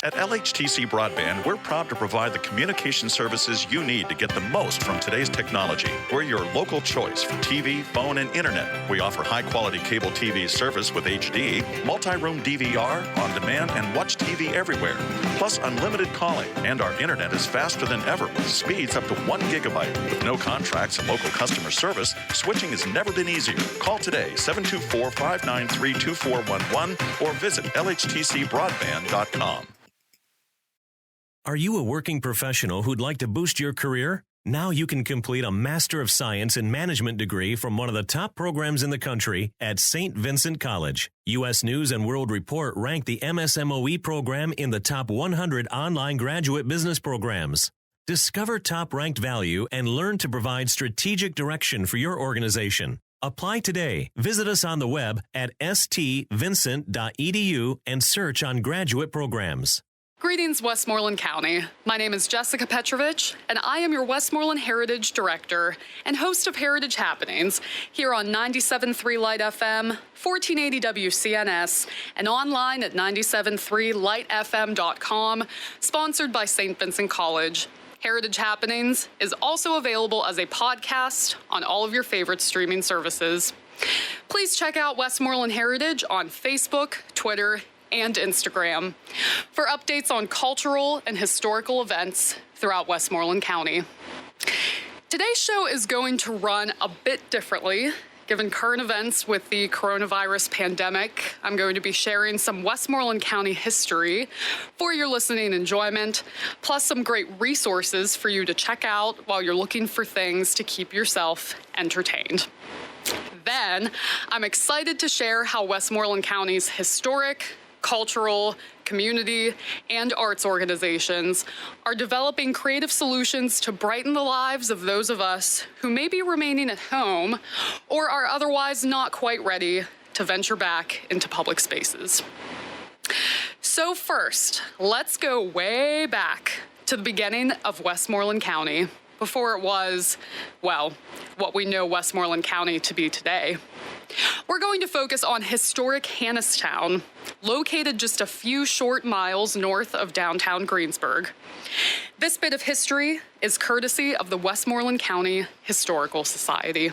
At LHTC Broadband, we're proud to provide the communication services you need to get the most from today's technology. We're your local choice for TV, phone, and internet. We offer high-quality cable TV service with HD, multi-room DVR, on-demand, and watch TV everywhere. Plus unlimited calling, and our internet is faster than ever with speeds up to 1 gigabyte. With no contracts and local customer service, switching has never been easier. Call today, 724-593-2411, or visit lhtcbroadband.com. Are you a working professional who'd like to boost your career? Now you can complete a Master of Science in Management degree from one of the top programs in the country at St. Vincent College. U.S. News & World Report ranked the MSMOE program in the top 100 online graduate business programs. Discover top-ranked value and learn to provide strategic direction for your organization. Apply today. Visit us on the web at stvincent.edu and search on graduate programs. Greetings, Westmoreland County. My name is Jessica Petrovich, and I am your Westmoreland Heritage Director and host of Heritage Happenings here on 97.3 Light FM, 1480 WCNS, and online at 973lightfm.com, sponsored by St. Vincent College. Heritage Happenings is also available as a podcast on all of your favorite streaming services. Please check out Westmoreland Heritage on Facebook, Twitter, and Instagram for updates on cultural and historical events throughout Westmoreland County. Today's show is going to run a bit differently. Given current events with the coronavirus pandemic, I'm going to be sharing some Westmoreland County history for your listening enjoyment, plus some great resources for you to check out while you're looking for things to keep yourself entertained. Then, I'm excited to share how Westmoreland County's historic, cultural, community, and arts organizations are developing creative solutions to brighten the lives of those of us who may be remaining at home or are otherwise not quite ready to venture back into public spaces. So first, let's go way back to the beginning of Westmoreland County, before it was, well, what we know Westmoreland County to be today. We're going to focus on historic Hannistown, located just a few short miles north of downtown Greensburg. This bit of history is courtesy of the Westmoreland County Historical Society.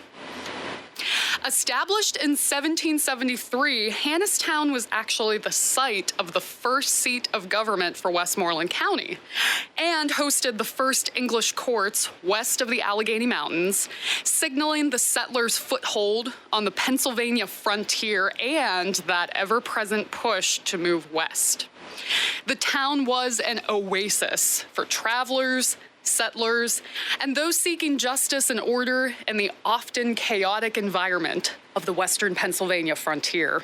Established in 1773, Hannistown was actually the site of the first seat of government for Westmoreland County and hosted the first English courts west of the Allegheny Mountains, signaling the settlers' foothold on the Pennsylvania frontier and that ever-present push to move west. The town was an oasis for travelers, settlers, and those seeking justice and order in the often chaotic environment of the western Pennsylvania frontier.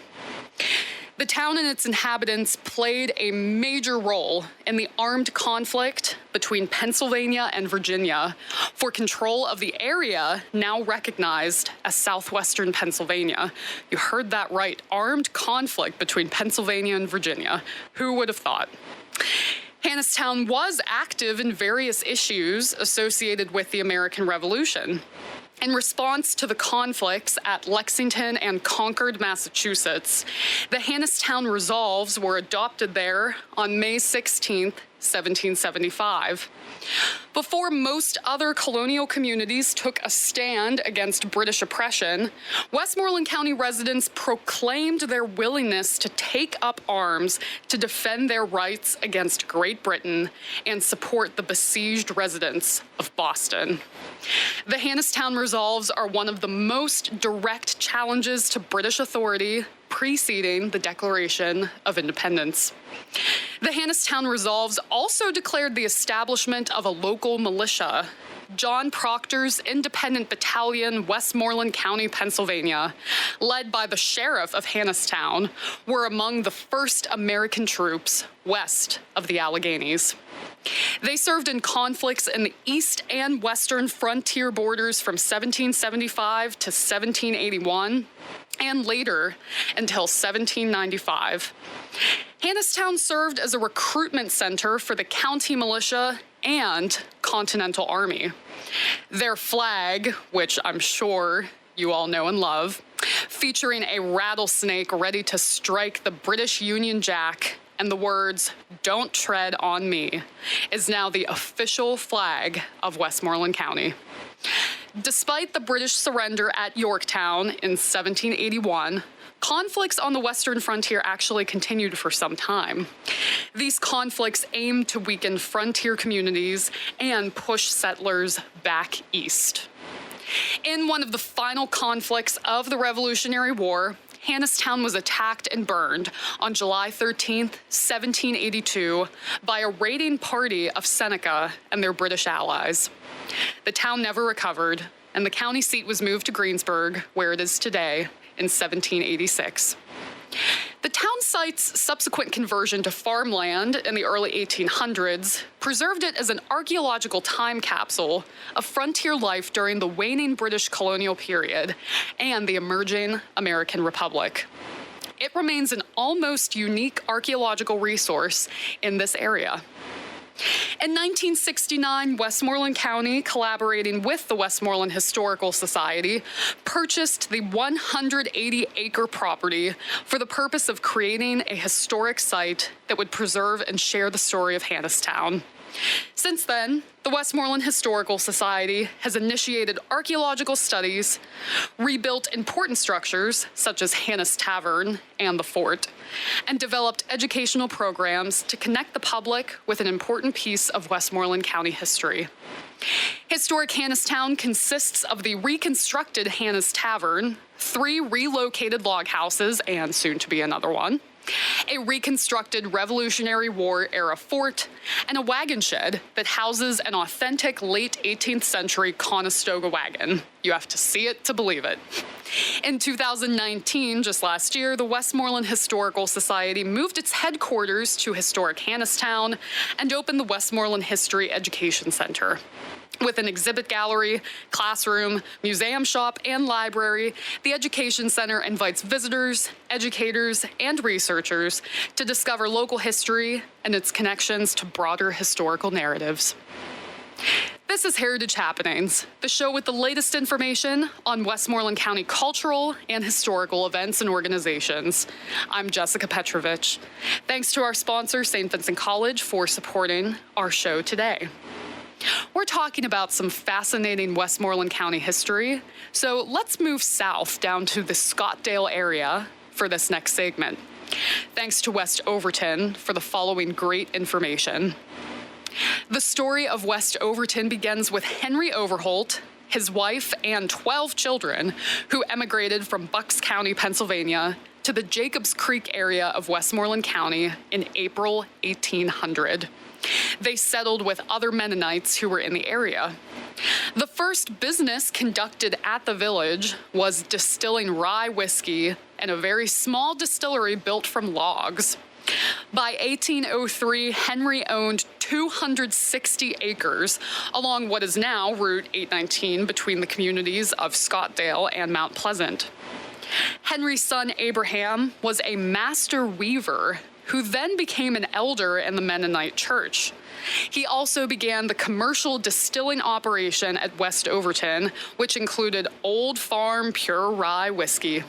The town and its inhabitants played a major role in the armed conflict between Pennsylvania and Virginia for control of the area now recognized as southwestern Pennsylvania. You heard that right, armed conflict between Pennsylvania and Virginia. Who would have thought? Hannistown was active in various issues associated with the American Revolution. In response to the conflicts at Lexington and Concord, Massachusetts, the Hannistown Resolves were adopted there on May 16, 1775. Before most other colonial communities took a stand against British oppression, Westmoreland County residents proclaimed their willingness to take up arms to defend their rights against Great Britain and support the besieged residents of Boston. The Hannistown Resolves are one of the most direct challenges to British authority preceding the Declaration of Independence. The Hannistown Resolves also declared the establishment of a local militia. John Proctor's Independent Battalion, Westmoreland County, Pennsylvania, led by the sheriff of Hannistown, were among the first American troops west of the Alleghenies. They served in conflicts in the east and western frontier borders from 1775 to 1781, and later until 1795. Hannistown served as a recruitment center for the county militia and Continental Army. Their flag, which I'm sure you all know and love, featuring a rattlesnake ready to strike the British Union Jack and the words, "Don't tread on me," is now the official flag of Westmoreland County. Despite the British surrender at Yorktown in 1781, conflicts on the western frontier actually continued for some time. These conflicts aimed to weaken frontier communities and push settlers back east. In one of the final conflicts of the Revolutionary War, Hannistown was attacked and burned on July 13, 1782, by a raiding party of Seneca and their British allies. The town never recovered, and the county seat was moved to Greensburg, where it is today, in 1786. The town site's subsequent conversion to farmland in the early 1800s preserved it as an archaeological time capsule of frontier life during the waning British colonial period and the emerging American Republic. It remains an almost unique archaeological resource in this area. In 1969, Westmoreland County, collaborating with the Westmoreland Historical Society, purchased the 180-acre property for the purpose of creating a historic site that would preserve and share the story of Hannistown. Since then, the Westmoreland Historical Society has initiated archaeological studies, rebuilt important structures such as Hanna's Tavern and the fort, and developed educational programs to connect the public with an important piece of Westmoreland County history. Historic Hannistown consists of the reconstructed Hanna's Tavern, 3 relocated log houses, and soon to be another one, a reconstructed Revolutionary War-era fort, and a wagon shed that houses an authentic late 18th century Conestoga wagon. You have to see it to believe it. In 2019, just last year, the Westmoreland Historical Society moved its headquarters to historic Hannistown and opened the Westmoreland History Education Center. With an exhibit gallery, classroom, museum shop, and library, the Education Center invites visitors, educators, and researchers to discover local history and its connections to broader historical narratives. This is Heritage Happenings, the show with the latest information on Westmoreland County cultural and historical events and organizations. I'm Jessica Petrovich. Thanks to our sponsor, St. Vincent College, for supporting our show today. We're talking about some fascinating Westmoreland County history, so let's move south down to the Scottdale area for this next segment. Thanks to West Overton for the following great information. The story of West Overton begins with Henry Overholt, his wife, and 12 children who emigrated from Bucks County, Pennsylvania, to the Jacobs Creek area of Westmoreland County in April 1800. They settled with other Mennonites who were in the area. The first business conducted at the village was distilling rye whiskey in a very small distillery built from logs. By 1803, Henry owned 260 acres along what is now Route 819 between the communities of Scottdale and Mount Pleasant. Henry's son Abraham was a master weaver who then became an elder in the Mennonite church. He also began the commercial distilling operation at West Overton, which included Old Farm pure rye whiskey.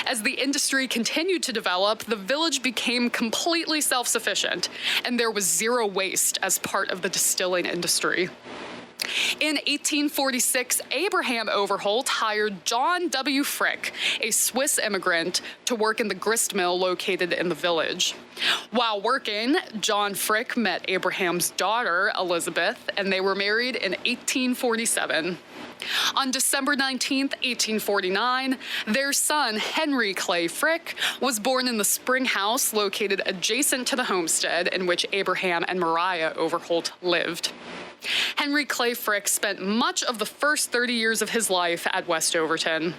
As the industry continued to develop, the village became completely self-sufficient, and there was zero waste as part of the distilling industry. In 1846, Abraham Overholt hired John W. Frick, a Swiss immigrant, to work in the grist mill located in the village. While working, John Frick met Abraham's daughter, Elizabeth, and they were married in 1847. On December 19, 1849, their son, Henry Clay Frick, was born in the spring house located adjacent to the homestead in which Abraham and Maria Overholt lived. Henry Clay Frick spent much of the first 30 years of his life at West Overton.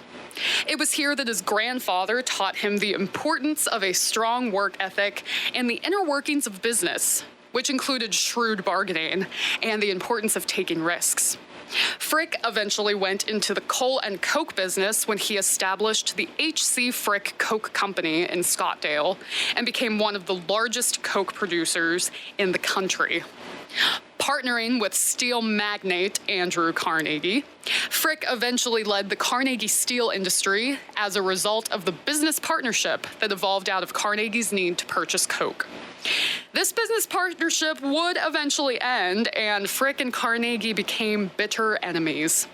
It was here that his grandfather taught him the importance of a strong work ethic and the inner workings of business, which included shrewd bargaining and the importance of taking risks. Frick eventually went into the coal and coke business when he established the H.C. Frick Coke Company in Scottdale and became one of the largest coke producers in the country. Partnering with steel magnate Andrew Carnegie, Frick eventually led the Carnegie steel industry as a result of the business partnership that evolved out of Carnegie's need to purchase coke. This business partnership would eventually end, and Frick and Carnegie became bitter enemies.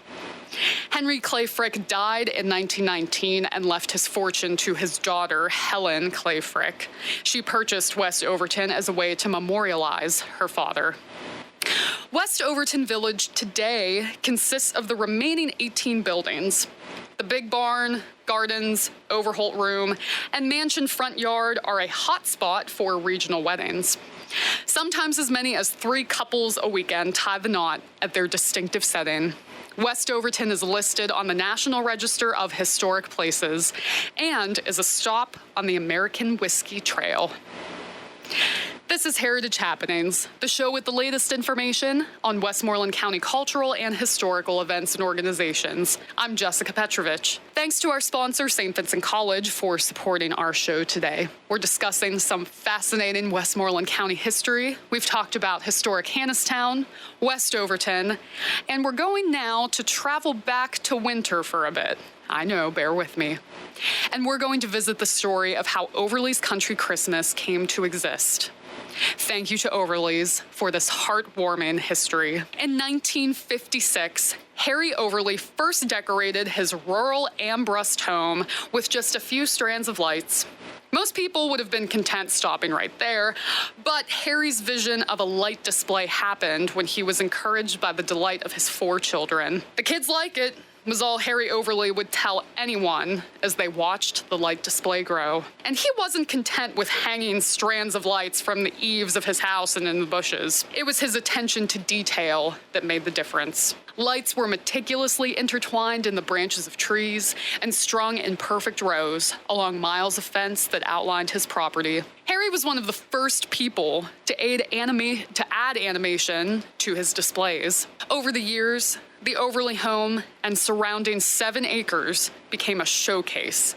Henry Clay Frick died in 1919 and left his fortune to his daughter, Helen Clay Frick. She purchased West Overton as a way to memorialize her father. West Overton Village today consists of the remaining 18 buildings. The Big Barn, gardens, Overholt Room, and mansion front yard are a hot spot for regional weddings. Sometimes as many as 3 couples a weekend tie the knot at their distinctive setting. West Overton is listed on the National Register of Historic Places and is a stop on the American Whiskey Trail. This is Heritage Happenings, the show with the latest information on Westmoreland County cultural and historical events and organizations. I'm Jessica Petrovich. Thanks to our sponsor, St. Vincent College, for supporting our show today. We're discussing some fascinating Westmoreland County history. We've talked about historic Hannistown, West Overton, and we're going now to travel back to winter for a bit. I know, bear with me. And we're going to visit the story of how Overly's Country Christmas came to exist. Thank you to Overly's for this heartwarming history. In 1956, Harry Overly first decorated his rural Ambrust home with just a few strands of lights. Most people would have been content stopping right there, but Harry's vision of a light display happened when he was encouraged by the delight of his 4 children. The kids like it, was all Harry Overly would tell anyone as they watched the light display grow. And he wasn't content with hanging strands of lights from the eaves of his house and in the bushes. It was his attention to detail that made the difference. Lights were meticulously intertwined in the branches of trees and strung in perfect rows along miles of fence that outlined his property. Harry was one of the first people to add animation to his displays. Over the years, the Overly home and surrounding 7 acres became a showcase,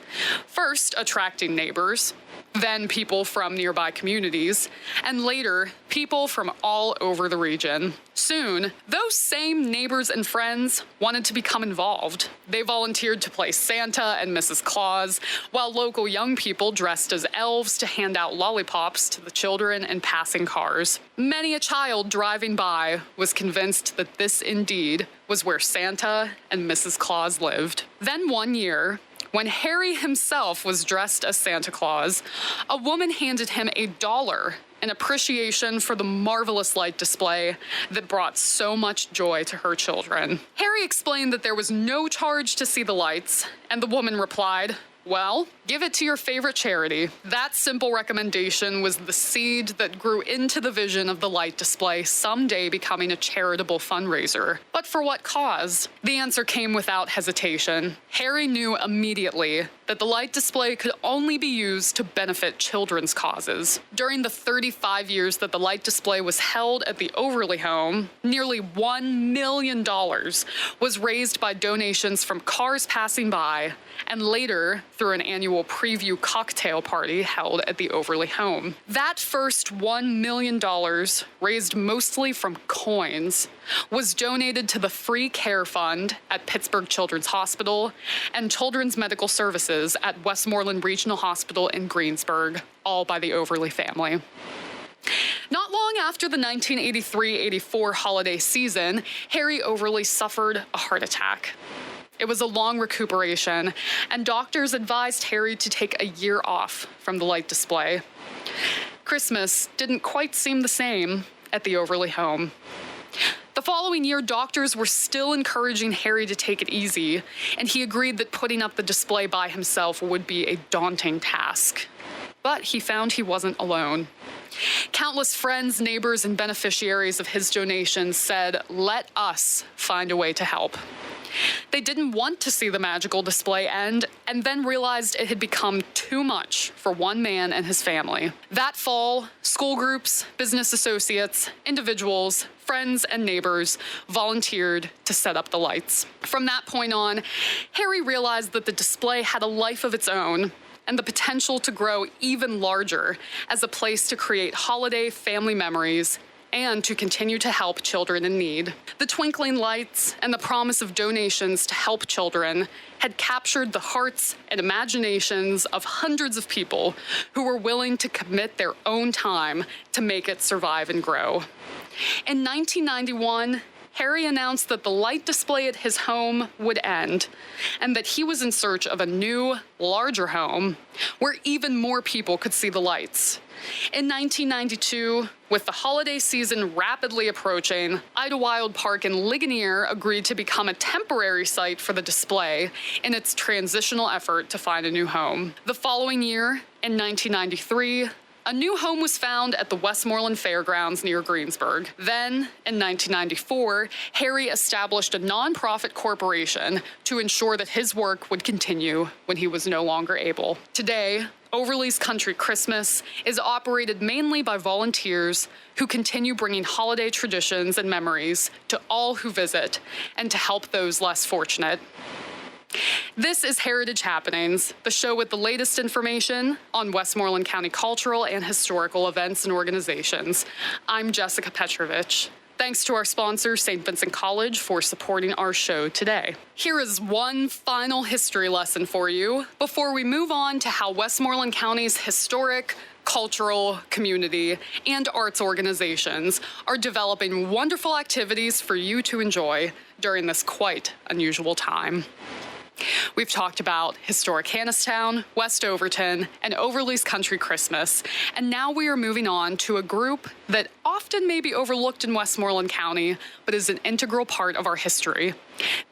first attracting neighbors, then people from nearby communities, and later, people from all over the region. Soon, those same neighbors and friends wanted to become involved. They volunteered to play Santa and Mrs. Claus, while local young people dressed as elves to hand out lollipops to the children in passing cars. Many a child driving by was convinced that this indeed was where Santa and Mrs. Claus lived. Then one year, when Harry himself was dressed as Santa Claus, a woman handed him $1 in appreciation for the marvelous light display that brought so much joy to her children. Harry explained that there was no charge to see the lights, and the woman replied, "Well, give it to your favorite charity." That simple recommendation was the seed that grew into the vision of the light display someday becoming a charitable fundraiser. But for what cause? The answer came without hesitation. Harry knew immediately that the light display could only be used to benefit children's causes. During the 35 years that the light display was held at the Overly home, nearly $1 million was raised by donations from cars passing by, and later through an annual preview cocktail party held at the Overly home. That first $1 million, raised mostly from coins, was donated to the Free Care Fund at Pittsburgh Children's Hospital and Children's Medical Services at Westmoreland Regional Hospital in Greensburg, all by the Overly family. Not long after the 1983-84 holiday season, Harry Overly suffered a heart attack. It was a long recuperation, and doctors advised Harry to take a year off from the light display. Christmas didn't quite seem the same at the Overly home. The following year, doctors were still encouraging Harry to take it easy, and he agreed that putting up the display by himself would be a daunting task. But he found he wasn't alone. Countless friends, neighbors, and beneficiaries of his donations said, "Let us find a way to help." They didn't want to see the magical display end, and then realized it had become too much for one man and his family. That fall, school groups, business associates, individuals, friends, and neighbors volunteered to set up the lights. From that point on, Harry realized that the display had a life of its own and the potential to grow even larger as a place to create holiday family memories and to continue to help children in need. The twinkling lights and the promise of donations to help children had captured the hearts and imaginations of hundreds of people who were willing to commit their own time to make it survive and grow. In 1991, Harry announced that the light display at his home would end, and that he was in search of a new, larger home where even more people could see the lights. In 1992, with the holiday season rapidly approaching, Idlewild Park in Ligonier agreed to become a temporary site for the display in its transitional effort to find a new home. The following year, in 1993, a new home was found at the Westmoreland Fairgrounds near Greensburg. Then, in 1994, Harry established a nonprofit corporation to ensure that his work would continue when he was no longer able. Today, Overly's Country Christmas is operated mainly by volunteers who continue bringing holiday traditions and memories to all who visit and to help those less fortunate. This is Heritage Happenings, the show with the latest information on Westmoreland County cultural and historical events and organizations. I'm Jessica Petrovich. Thanks to our sponsor, St. Vincent College, for supporting our show today. Here is one final history lesson for you before we move on to how Westmoreland County's historic, cultural, community, and arts organizations are developing wonderful activities for you to enjoy during this quite unusual time. We've talked about historic Hannistown, West Overton, and Overly's Country Christmas, and now we are moving on to a group that often may be overlooked in Westmoreland County, but is an integral part of our history,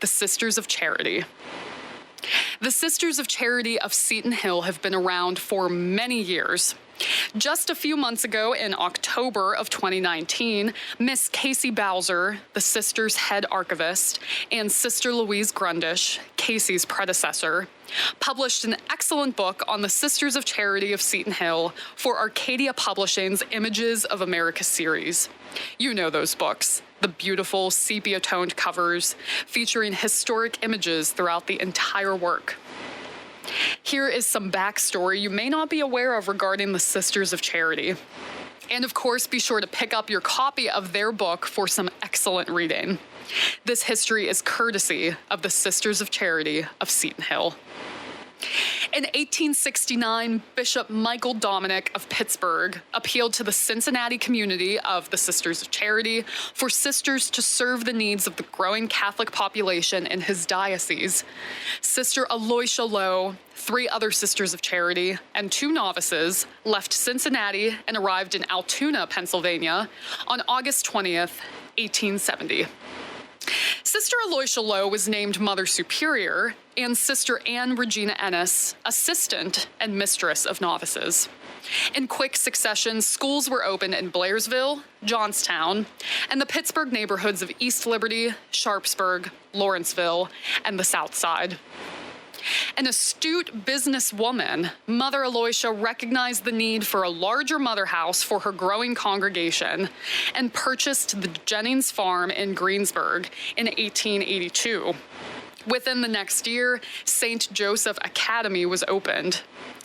the Sisters of Charity. The Sisters of Charity of Seton Hill have been around for many years. Just a few months ago, in October of 2019, Miss Casey Bowser, the sisters' head archivist, and Sister Louise Grundish, Casey's predecessor, published an excellent book on the Sisters of Charity of Seton Hill for Arcadia Publishing's Images of America series. You know those books, the beautiful sepia-toned covers featuring historic images throughout the entire work. Here is some backstory you may not be aware of regarding the Sisters of Charity. And of course, be sure to pick up your copy of their book for some excellent reading. This history is courtesy of the Sisters of Charity of Seton Hill. In 1869, Bishop Michael Dominic of Pittsburgh appealed to the Cincinnati community of the Sisters of Charity for sisters to serve the needs of the growing Catholic population in his diocese. Sister Aloysia Lowe, 3 other Sisters of Charity, and 2 novices left Cincinnati and arrived in Altoona, Pennsylvania on August 20th, 1870. Sister Aloysia Lowe was named Mother Superior, and Sister Anne Regina Ennis, assistant and mistress of novices. In quick succession, schools were opened in Blairsville, Johnstown, and the Pittsburgh neighborhoods of East Liberty, Sharpsburg, Lawrenceville, and the South Side. An astute businesswoman, Mother Aloysia recognized the need for a larger mother house for her growing congregation and purchased the Jennings Farm in Greensburg in 1882. Within the next year, St. Joseph Academy was opened.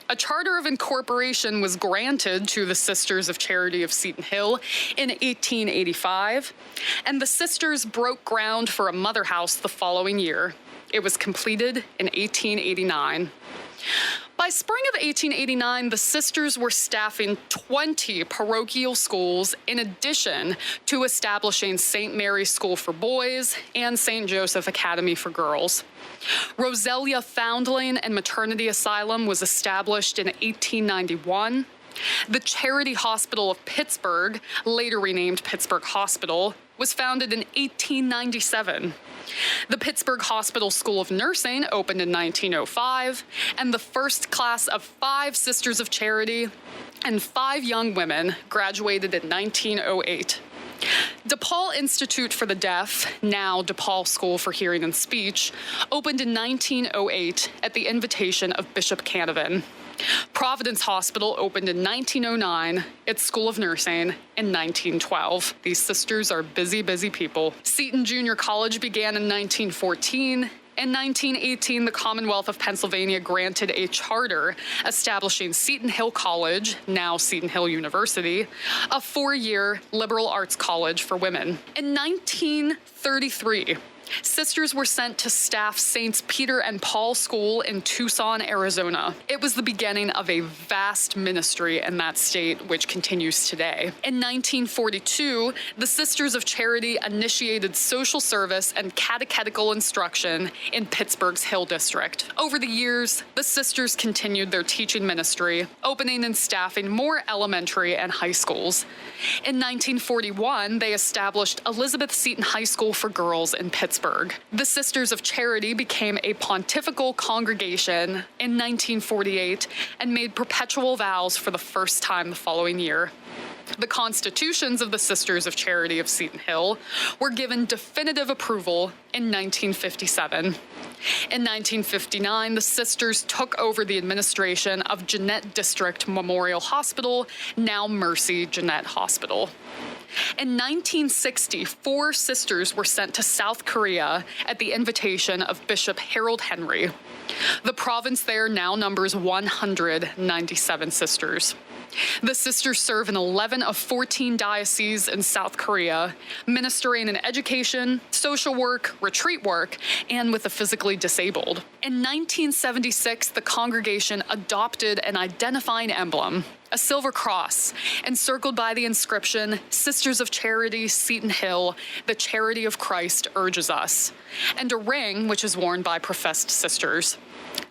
A charter of incorporation was granted to the Sisters of Charity of Seton Hill in 1885, and the sisters broke ground for a mother house the following year. It was completed in 1889. By spring of 1889, the sisters were staffing 20 parochial schools in addition to establishing St. Mary's School for Boys and St. Joseph Academy for Girls. Roselia Foundling and Maternity Asylum was established in 1891. The Charity Hospital of Pittsburgh, later renamed Pittsburgh Hospital, was founded in 1897. The Pittsburgh Hospital School of Nursing opened in 1905, and the first class of 5 Sisters of Charity and 5 young women graduated in 1908. DePaul Institute for the Deaf, now DePaul School for Hearing and Speech, opened in 1908 at the invitation of Bishop Canavan. Providence Hospital opened in 1909, its School of Nursing in 1912. These sisters are busy, busy people. Seton Junior College began in 1914, In 1918, the Commonwealth of Pennsylvania granted a charter establishing Seton Hill College, now Seton Hill University, a 4-year liberal arts college for women. In 1933, sisters were sent to staff Saints Peter and Paul School in Tucson, Arizona. It was the beginning of a vast ministry in that state, which continues today. In 1942, the Sisters of Charity initiated social service and catechetical instruction in Pittsburgh's Hill District. Over the years, the sisters continued their teaching ministry, opening and staffing more elementary and high schools. In 1941, they established Elizabeth Seton High School for Girls in Pittsburgh. The Sisters of Charity became a pontifical congregation in 1948 and made perpetual vows for the first time the following year. The constitutions of the Sisters of Charity of Seton Hill were given definitive approval in 1957. In 1959, the sisters took over the administration of Jeannette District Memorial Hospital, now Mercy Jeannette Hospital. In 1960, 4 sisters were sent to South Korea at the invitation of Bishop Harold Henry. The province there now numbers 197 sisters. The sisters serve in 11 of 14 dioceses in South Korea, ministering in education, social work, retreat work, and with the physically disabled. In 1976, the congregation adopted an identifying emblem, a silver cross, encircled by the inscription, Sisters of Charity, Seton Hill, the charity of Christ urges us, and a ring which is worn by professed sisters.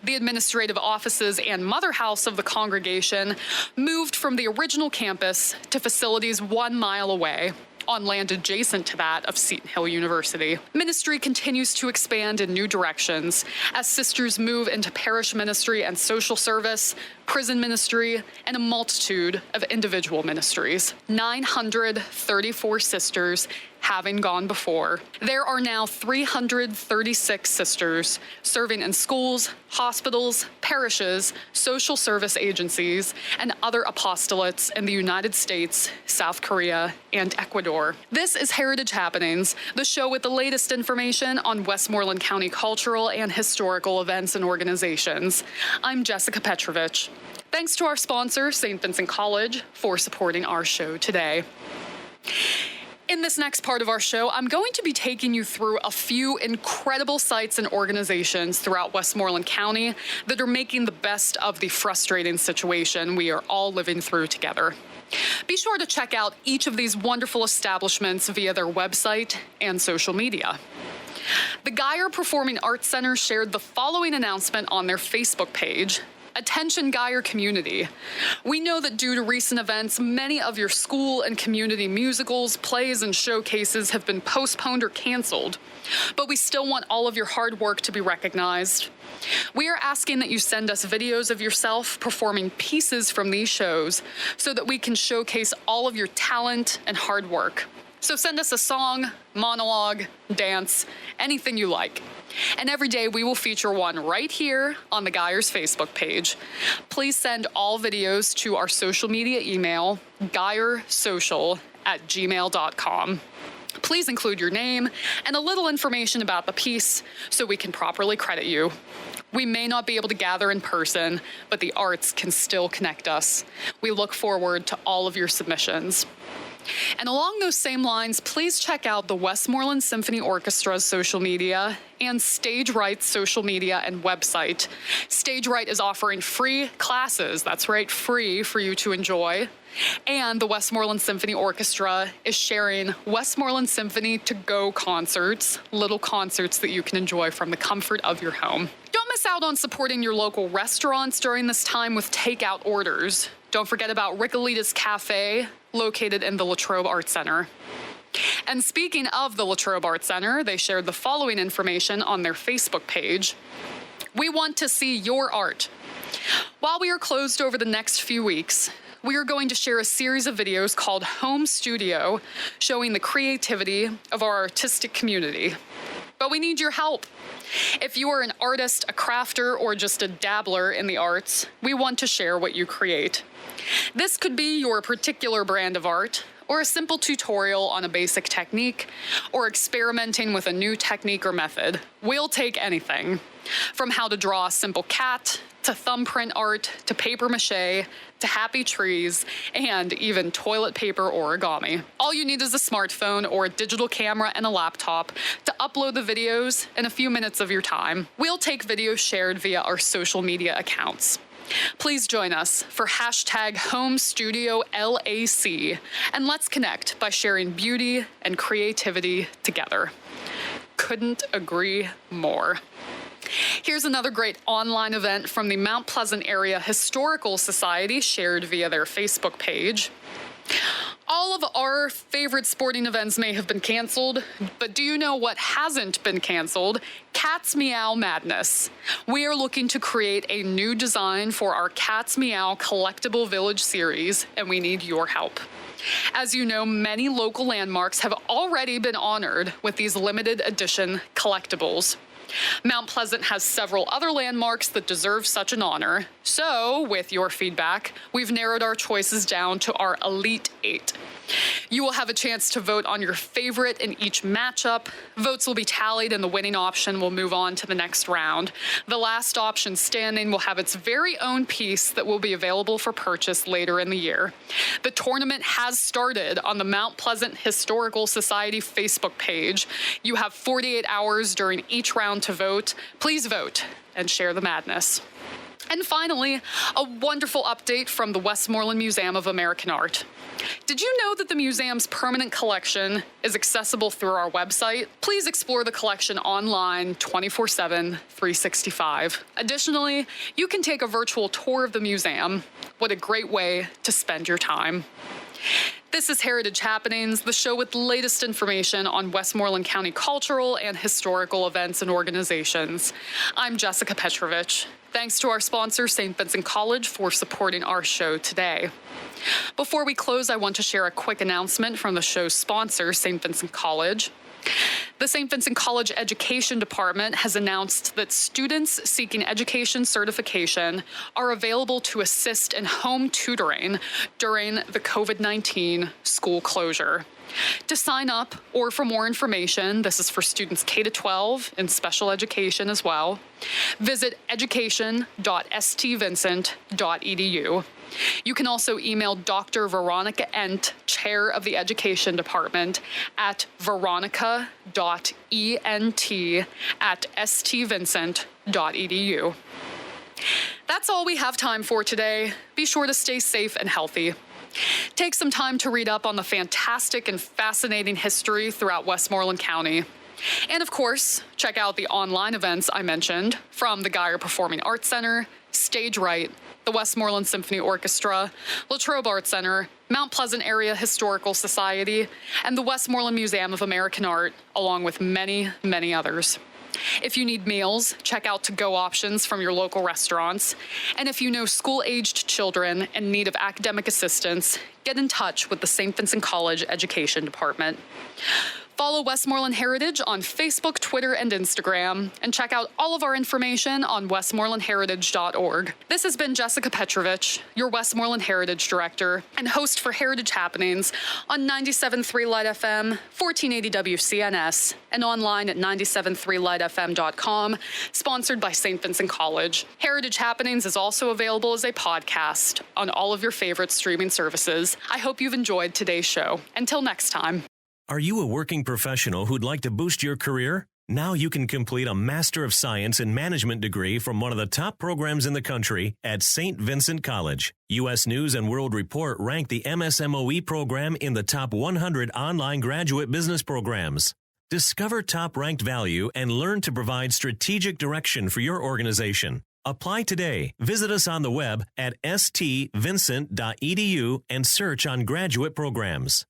The administrative offices and mother house of the congregation moved from the original campus to facilities 1 mile away, on land adjacent to that of Seton Hill University. Ministry continues to expand in new directions as sisters move into parish ministry and social service, prison ministry, and a multitude of individual ministries. 934 sisters having gone before. There are now 336 sisters serving in schools, hospitals, parishes, social service agencies, and other apostolates in the United States, South Korea, and Ecuador. This is Heritage Happenings, the show with the latest information on Westmoreland County cultural and historical events and organizations. I'm Jessica Petrovich. Thanks to our sponsor, St. Vincent College, for supporting our show today. In this next part of our show, I'm going to be taking you through a few incredible sites and organizations throughout Westmoreland County that are making the best of the frustrating situation we are all living through together. Be sure to check out each of these wonderful establishments via their website and social media. The Geyer Performing Arts Center shared the following announcement on their Facebook page. Attention Geyer community. We know that due to recent events, many of your school and community musicals, plays, and showcases have been postponed or canceled, but we still want all of your hard work to be recognized. We are asking that you send us videos of yourself performing pieces from these shows so that we can showcase all of your talent and hard work. So send us a song, monologue, dance, anything you like. And every day we will feature one right here on the Geyer's Facebook page. Please send all videos to our social media email, geyersocial@gmail.com. Please include your name and a little information about the piece so we can properly credit you. We may not be able to gather in person, but the arts can still connect us. We look forward to all of your submissions. And along those same lines, please check out the Westmoreland Symphony Orchestra's social media and Stage Right's social media and website. Stage Right is offering free classes, that's right, free for you to enjoy. And the Westmoreland Symphony Orchestra is sharing Westmoreland Symphony to-go concerts, little concerts that you can enjoy from the comfort of your home. Don't miss out on supporting your local restaurants during this time with takeout orders. Don't forget about Ricolita's Cafe, located in the Latrobe Arts Center. And speaking of the Latrobe Arts Center, they shared the following information on their Facebook page. We want to see your art. While we are closed over the next few weeks, we are going to share a series of videos called Home Studio, showing the creativity of our artistic community. But we need your help. If you are an artist, a crafter, or just a dabbler in the arts, we want to share what you create. This could be your particular brand of art, or a simple tutorial on a basic technique, or experimenting with a new technique or method. We'll take anything. From how to draw a simple cat, to thumbprint art, to paper mache, to happy trees, and even toilet paper origami. All you need is a smartphone or a digital camera and a laptop to upload the videos in a few minutes of your time. We'll take videos shared via our social media accounts. Please join us for hashtag HomeStudioLAC, and let's connect by sharing beauty and creativity together. Couldn't agree more. Here's another great online event from the Mount Pleasant Area Historical Society shared via their Facebook page. All of our favorite sporting events may have been canceled, but do you know what hasn't been canceled? Cats Meow Madness. We are looking to create a new design for our Cats Meow Collectible Village series, and we need your help. As you know, many local landmarks have already been honored with these limited edition collectibles. Mount Pleasant has several other landmarks that deserve such an honor. So, with your feedback, we've narrowed our choices down to our Elite 8. You will have a chance to vote on your favorite in each matchup. Votes will be tallied and the winning option will move on to the next round. The last option standing will have its very own piece that will be available for purchase later in the year. The tournament has started on the Mount Pleasant Historical Society Facebook page. You have 48 hours during each round to vote. Please vote and share the madness. And finally, a wonderful update from the Westmoreland Museum of American Art. Did you know that the museum's permanent collection is accessible through our website? Please explore the collection online 24/7, 365. Additionally, you can take a virtual tour of the museum. What a great way to spend your time. This is Heritage Happenings, the show with the latest information on Westmoreland County cultural and historical events and organizations. I'm Jessica Petrovich. Thanks to our sponsor, St. Vincent College, for supporting our show today. Before we close, I want to share a quick announcement from the show's sponsor, St. Vincent College. The St. Vincent College Education Department has announced that students seeking education certification are available to assist in home tutoring during the COVID-19 school closure. To sign up or for more information, this is for students K-12 and special education as well, visit education.stvincent.edu. You can also email Dr. Veronica Ent, Chair of the Education Department, at veronica.ent@stvincent.edu. That's all we have time for today. Be sure to stay safe and healthy. Take some time to read up on the fantastic and fascinating history throughout Westmoreland County. And of course, check out the online events I mentioned from the Geyer Performing Arts Center, Stage Right, the Westmoreland Symphony Orchestra, Latrobe Arts Center, Mount Pleasant Area Historical Society, and the Westmoreland Museum of American Art, along with many, many others. If you need meals, check out to-go options from your local restaurants. And if you know school-aged children in need of academic assistance, get in touch with the St. Vincent College Education Department. Follow Westmoreland Heritage on Facebook, Twitter, and Instagram, and check out all of our information on westmorelandheritage.org. This has been Jessica Petrovich, your Westmoreland Heritage Director and host for Heritage Happenings on 97.3 Light FM, 1480 WCNS, and online at 973lightfm.com, sponsored by St. Vincent College. Heritage Happenings is also available as a podcast on all of your favorite streaming services. I hope you've enjoyed today's show. Until next time. Are you a working professional who'd like to boost your career? Now you can complete a Master of Science in Management degree from one of the top programs in the country at St. Vincent College. U.S. News and World Report ranked the MSMOE program in the top 100 online graduate business programs. Discover top-ranked value and learn to provide strategic direction for your organization. Apply today. Visit us on the web at stvincent.edu and search on graduate programs.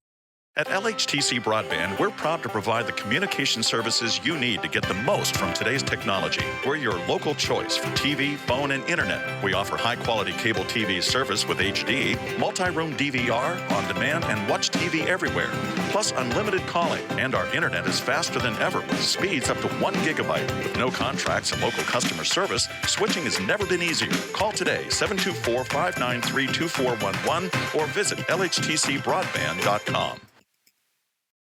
At LHTC Broadband, we're proud to provide the communication services you need to get the most from today's technology. We're your local choice for TV, phone, and internet. We offer high-quality cable TV service with HD, multi-room DVR, on-demand, and watch TV everywhere. Plus unlimited calling, and our internet is faster than ever with speeds up to 1 gigabyte. With no contracts and local customer service, switching has never been easier. Call today, 724-593-2411, or visit lhtcbroadband.com.